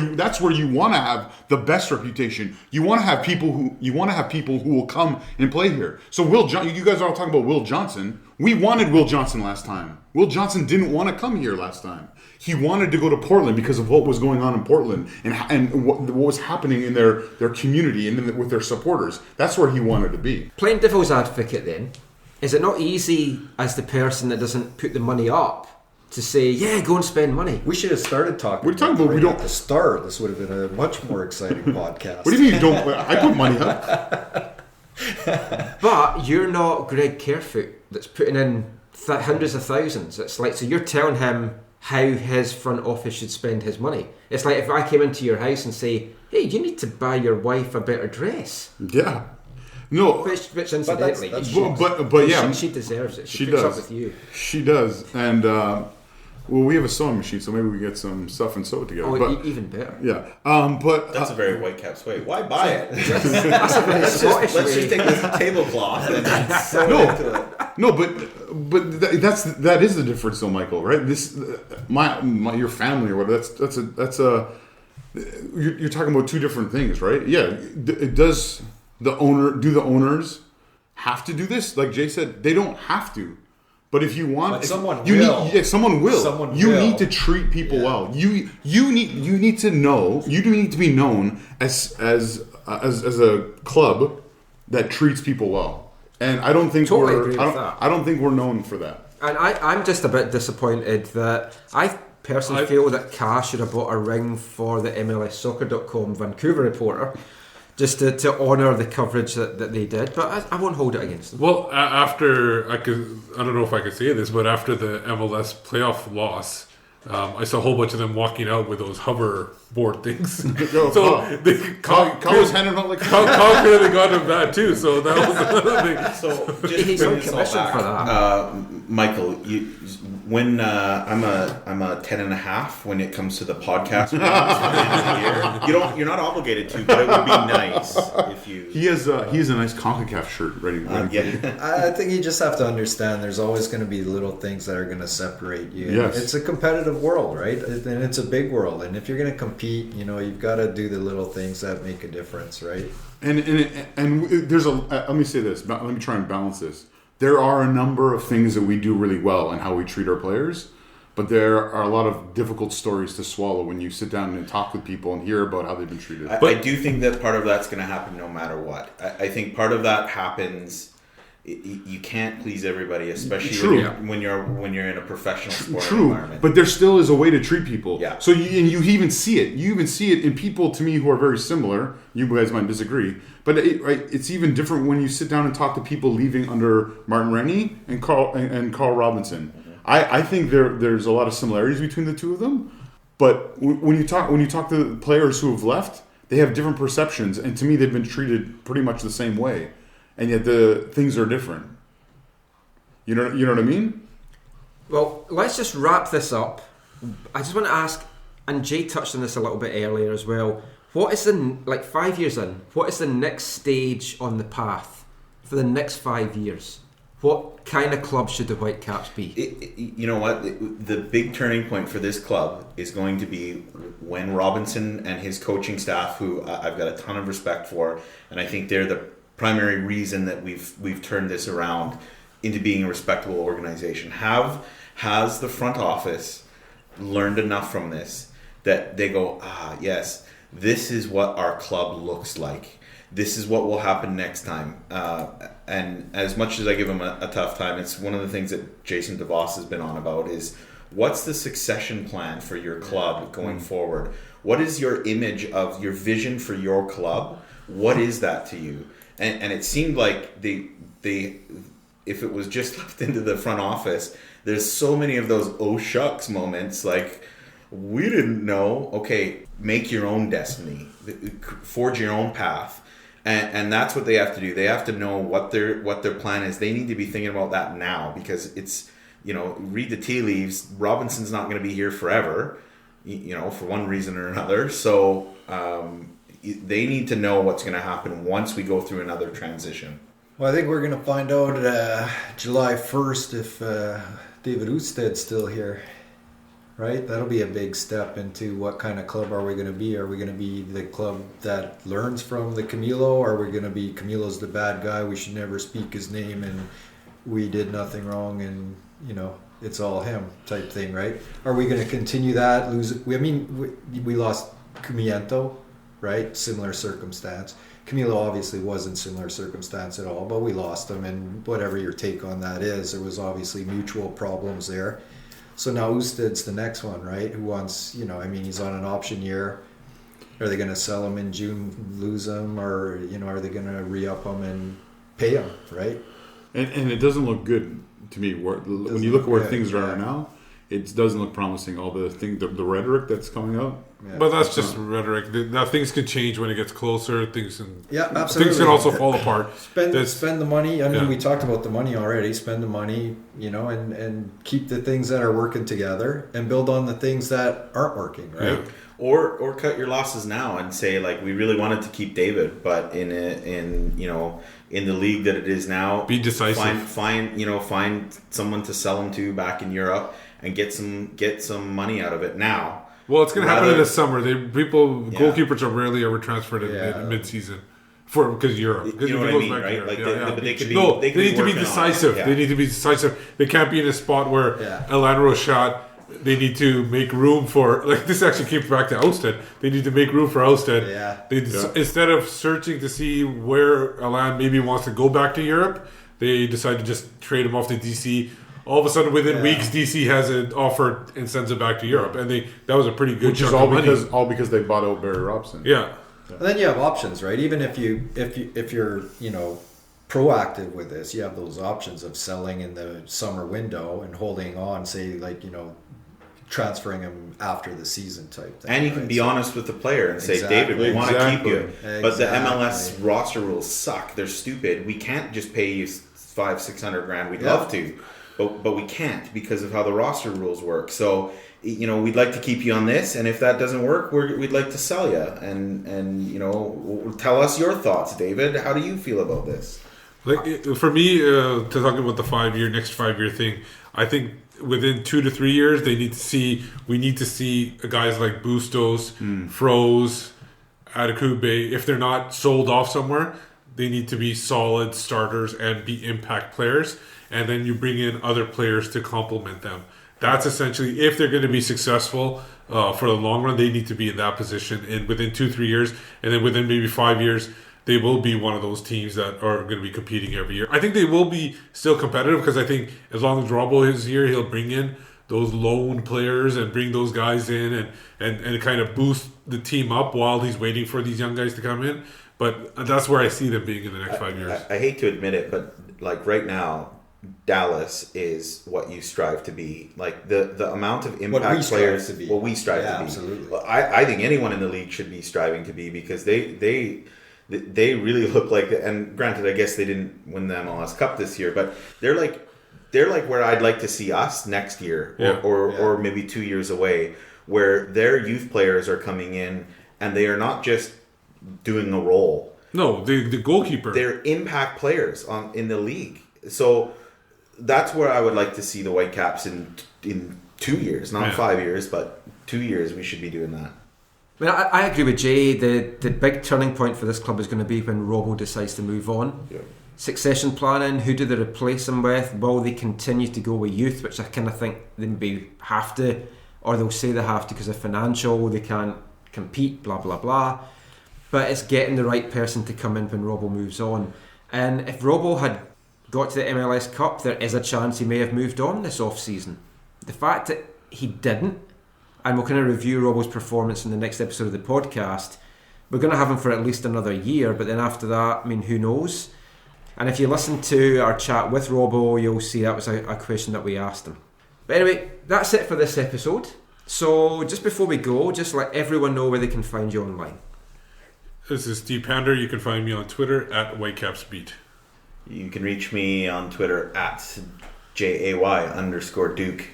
you want to have the best reputation. You want to have people who will come and play here. So you guys are all talking about Will Johnson. We wanted Will Johnson last time. Will Johnson didn't want to come here last time. He wanted to go to Portland because of what was going on in Portland and what was happening in their community and with their supporters. That's where he wanted to be. Playing devil's advocate then, is it not easy as the person that doesn't put the money up to say, yeah, go and spend money? We should have started talking. What are you talking about? right We don't- at the start. This would have been a much more exciting podcast. What do you mean you don't? I put money up. But you're not Greg Kerfoot that's putting in hundreds of thousands. It's like, so you're telling him how his front office should spend his money. It's like if I came into your house and say, hey, you need to buy your wife a better dress. Yeah. No. Which incidentally, that's But yeah, she deserves it. She she puts does. up with you. She does. And we have a sewing machine, so maybe we get some stuff and sew it together. Oh, but even better. yeah. But That's a very Whitecaps way. Why buy it? That's a very Scottish Let's way. just take this tablecloth and sew it into it. no, but that is the difference, though, Michael. Right? This your family or whatever. That's a you're talking about two different things, right? Yeah. Does the owners have to do this? Like Jay said, they don't have to. But if you want, But someone you will. Need, yeah, someone will. Someone you will. need to treat people well. You need to know. You do need to be known as a club that treats people well. And I don't think Totally agree with that. I don't think we're known for that. And I'm just a bit disappointed that I personally feel that Cash should have bought a ring for the MLSsoccer.com Vancouver reporter just to honour the coverage that they did. But I won't hold it against them. Well, after I don't know if I could say this, but after the MLS playoff loss, I saw a whole bunch of them walking out with those hoverboard things. Go, so they Carl was handing out like Conquer, they got him that too. So that was another thing. So just He's to on bring this all commission back, for that. Michael, when I'm a 10.5 when it comes to the podcast ratings for the end of the year. You're not obligated to, but it would be nice if you. he has a nice CONCACAF shirt ready. Yeah. I think you just have to understand there's always going to be little things that are going to separate you. Yes. It's a competitive world, right? And it's a big world. And if you're going to compete, you've got to do the little things that make a difference, right? And there's let me say this. Let me try and balance this. There are a number of things that we do really well in how we treat our players, but there are a lot of difficult stories to swallow when you sit down and talk with people and hear about how they've been treated. I do think that part of that's going to happen no matter what. I think part of that happens. You can't please everybody, especially when you're in a professional sport environment. But there still is a way to treat people. Yeah. So you even see it. You even see it in people to me who are very similar. You guys might disagree, but it's even different when you sit down and talk to people leaving under Martin Rennie and Carl Robinson. Mm-hmm. I think there's a lot of similarities between the two of them, but when you talk to the players who have left, they have different perceptions, and to me, they've been treated pretty much the same way. And yet the things are different. You know what I mean? Well, let's just wrap this up. I just want to ask, and Jay touched on this a little bit earlier as well. What is 5 years in? What is the next stage on the path for the next 5 years? What kind of club should the Whitecaps be? You know what? The big turning point for this club is going to be when Robinson and his coaching staff, who I've got a ton of respect for, and I think they're the primary reason that we've turned this around into being a respectable organization. Has the front office learned enough from this that they go, yes, this is what our club looks like. This is what will happen next time. And as much as I give them a tough time, it's one of the things that Jason DeVos has been on about is what's the succession plan for your club going forward? What is your image of your vision for your club? What is that to you? And it seemed like they if it was just left into the front office, there's so many of those oh shucks moments like we didn't know. Okay, make your own destiny, forge your own path, and that's what they have to do. They have to know what their plan is. They need to be thinking about that now because it's read the tea leaves. Robinson's not going to be here forever, for one reason or another. So. They need to know what's going to happen once we go through another transition. Well, I think we're going to find out July 1st if David Oosted's still here, right? That'll be a big step into what kind of club are we going to be. Are we going to be the club that learns from the Camilo? Are we going to be Camilo's the bad guy, we should never speak his name and we did nothing wrong and, it's all him type thing, right? Are we going to continue that? We lost Cumiento. Right? Similar circumstance. Camilo obviously wasn't similar circumstance at all, but we lost him, and whatever your take on that is, there was obviously mutual problems there. So now Oosted's the next one, right? Who wants, he's on an option year. Are they going to sell him in June, lose him, or, are they going to re-up him and pay him, right? And it doesn't look good to me. When you look at where things are now, it doesn't look promising. All the rhetoric that's coming out. Yeah. But that's just rhetoric. Now things can change when it gets closer. Absolutely. Things can also fall apart. Spend the money. We talked about the money already. Spend the money, and keep the things that are working together and build on the things that aren't working, right? Yeah. Or cut your losses now and say we really wanted to keep David, but in the league that it is now, be decisive. Find someone to sell him to back in Europe and get some money out of it now. Well, it's going to happen in the summer. Goalkeepers are rarely ever transferred in mid-season because Europe. You know what I mean, right? They need to be decisive. Yeah. They need to be decisive. They can't be in a spot where Alain Rochat. They need to make room for this. Actually came back to Ousted. They need to make room for Ousted. Instead of searching to see where Alain maybe wants to go back to Europe, they decide to just trade him off to DC. All of a sudden, within weeks, DC has an offer and sends it back to Europe, and that was a pretty good. Which is all because they bought out Barry Robson. Yeah. And then you have options, right? Even if you're proactive with this, you have those options of selling in the summer window and holding on. Say transferring him after the season type thing. And you can be honest with the player and say, Exactly. David, we want to keep you. Exactly. But the MLS roster rules suck. They're stupid. We can't just pay you $500-600 grand. We'd love to, but we can't because of how the roster rules work. So, you know, we'd like to keep you on this, and if that doesn't work, we'd like to sell you. And you know, tell us your thoughts, David. How do you feel about this? Like for me, to talk about the next 5 year thing, I think within 2 to 3 years, we need to see guys like Bustos, Froze, Adekugbe. If they're not sold off somewhere, they need to be solid starters and be impact players. And then you bring in other players to complement them. That's essentially, if they're going to be successful for the long run, they need to be in that position within 2-3 years. And then within maybe 5 years, they will be one of those teams that are going to be competing every year. I think they will be still competitive because I think as long as Robbo is here, he'll bring in those lone players and bring those guys in and kind of boost the team up while he's waiting for these young guys to come in. But that's where I see them being in the next 5 years. I hate to admit it, but like right now, Dallas is what you strive to be. Like the amount of impact players, what we strive to be. Absolutely. Well, I think anyone in the league should be striving to be because they really look like. And granted, I guess they didn't win the MLS Cup this year, but they're like where I'd like to see us next year, or maybe 2 years away, where their youth players are coming in and they are not just doing a role. No, the goalkeeper. They're impact players in the league. So that's where I would like to see the Whitecaps in 2 years, not 5 years, but 2 years. We should be doing that. I mean, I agree with Jay. The big turning point for this club is going to be when Robbo decides to move on. Yeah. Succession planning. Who do they replace him with? Will they continue to go with youth, which I kind of think they maybe have to, or they'll say they have to because of financial, they can't compete, blah blah blah. But it's getting the right person to come in when Robbo moves on. And if Robbo had got to the MLS Cup, there is a chance he may have moved on this off-season. The fact that he didn't, and we're going to review Robbo's performance in the next episode of the podcast, we're going to have him for at least another year, but then after that, I mean, who knows? And if you listen to our chat with Robbo, you'll see that was a question that we asked him. But anyway, that's it for this episode. So just before we go, just let everyone know where they can find you online. This is Steve Pander. You can find me on Twitter at WhitecapsBeat. You can reach me on Twitter at JAY_Duke.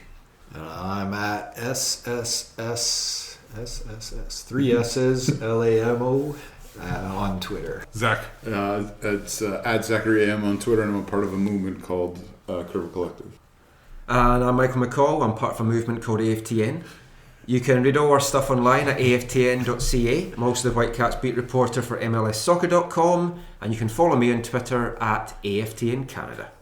I'm at SSS 3 S's LAMO on Twitter. Zach. It's at Zachary AM on Twitter, and I'm a part of a movement called Curva Collective. And I'm Michael McCall. I'm part of a movement called AFTN. You can read all our stuff online at aftn.ca. I'm also the Whitecaps beat reporter for MLSsoccer.com, and you can follow me on Twitter at AFTN Canada.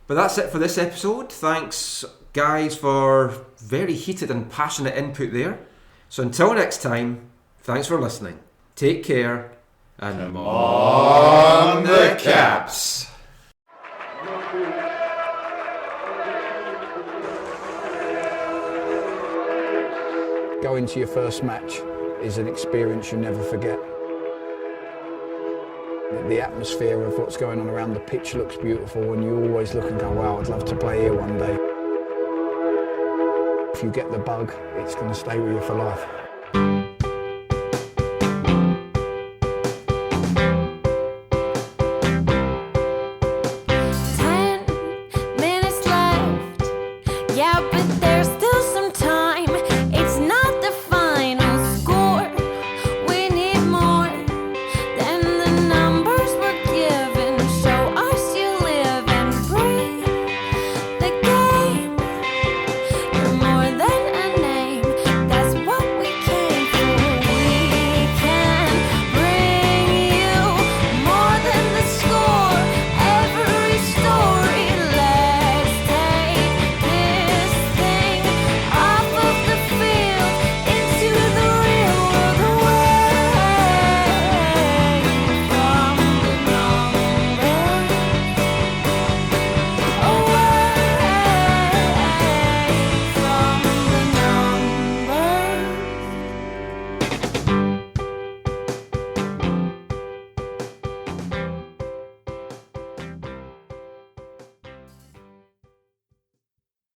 But that's it for this episode. Thanks, guys, for very heated and passionate input there. So until next time, thanks for listening. Take care, and come on the Caps! Going to your first match is an experience you never forget. The atmosphere of what's going on around the pitch looks beautiful, and you always look and go, wow, I'd love to play here one day. If you get the bug, it's going to stay with you for life.